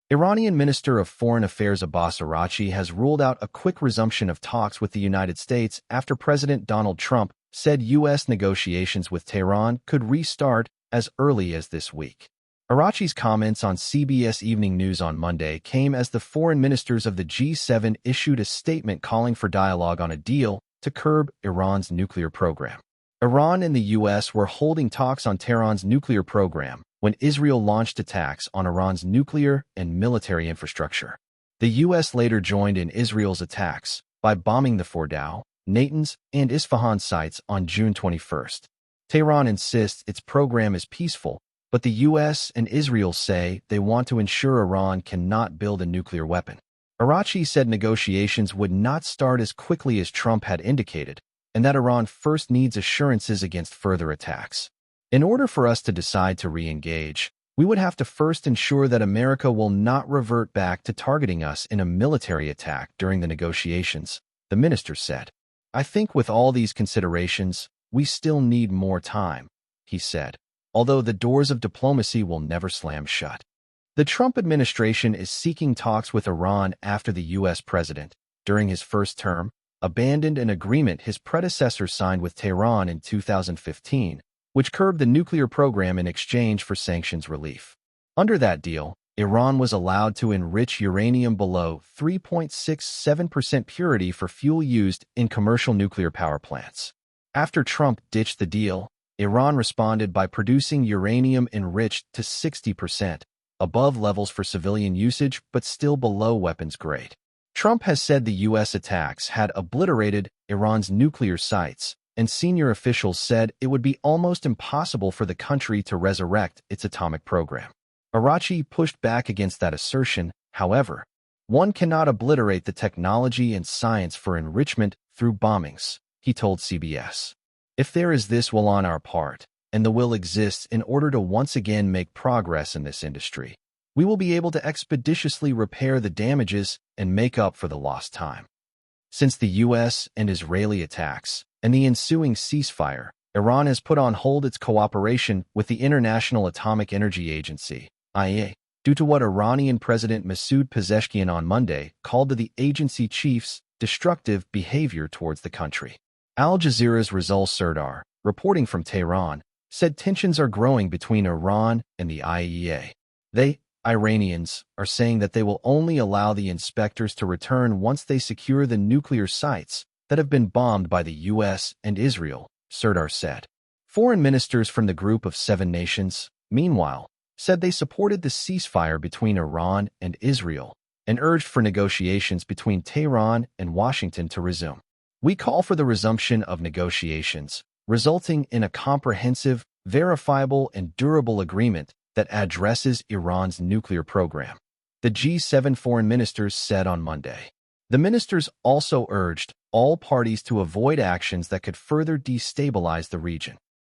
Iranian Minister of Foreign Affairs Abbas Araghchi has ruled out a quick resumption of talks with the United States after President Donald Trump said U.S. negotiations with Tehran could restart as early as this week. Araghchi's comments on CBS Evening News on Monday came as the foreign ministers of the G7 issued a statement calling for dialogue on a deal to curb Iran's nuclear program. Iran and the U.S. were holding talks on Tehran's nuclear program when Israel launched attacks on Iran's nuclear and military infrastructure. The U.S. later joined in Israel's attacks by bombing the Fordow, Natanz, and Isfahan sites on June 21st. Tehran insists its program is peaceful, but the U.S. and Israel say they want to ensure Iran cannot build a nuclear weapon. Araghchi said negotiations would not start as quickly as Trump had indicated, and that Iran first needs assurances against further attacks. In order for us to decide to re-engage, we would have to first ensure that America will not revert back to targeting us in a military attack during the negotiations, the minister said. I think with all these considerations, we still need more time, he said, although the doors of diplomacy will never slam shut. The Trump administration is seeking talks with Iran after the U.S. president, during his first term, abandoned an agreement his predecessor signed with Tehran in 2015, which curbed the nuclear program in exchange for sanctions relief. Under that deal, Iran was allowed to enrich uranium below 3.67% purity for fuel used in commercial nuclear power plants. After Trump ditched the deal, Iran responded by producing uranium enriched to 60%, above levels for civilian usage but still below weapons grade. Trump has said the U.S. attacks had obliterated Iran's nuclear sites, and senior officials said it would be almost impossible for the country to resurrect its atomic program. Araghchi pushed back against that assertion, however. One cannot obliterate the technology and science for enrichment through bombings, he told CBS. If there is this will on our part, and the will exists in order to once again make progress in this industry, we will be able to expeditiously repair the damages and make up for the lost time. Since the U.S. and Israeli attacks and the ensuing ceasefire, Iran has put on hold its cooperation with the International Atomic Energy Agency, IAEA, due to what Iranian President Masoud Pezeshkian on Monday called to the agency chief's destructive behavior towards the country. Al Jazeera's Rizal Serdar, reporting from Tehran, said tensions are growing between Iran and the IAEA. They, Iranians, are saying that they will only allow the inspectors to return once they secure the nuclear sites that have been bombed by the U.S. and Israel, Serdar said. Foreign ministers from the Group of 7 nations, meanwhile, said they supported the ceasefire between Iran and Israel and urged for negotiations between Tehran and Washington to resume. We call for the resumption of negotiations, resulting in a comprehensive, verifiable, and durable agreement that addresses Iran's nuclear program, the G7 foreign ministers said on Monday. The ministers also urged all parties to avoid actions that could further destabilize the region.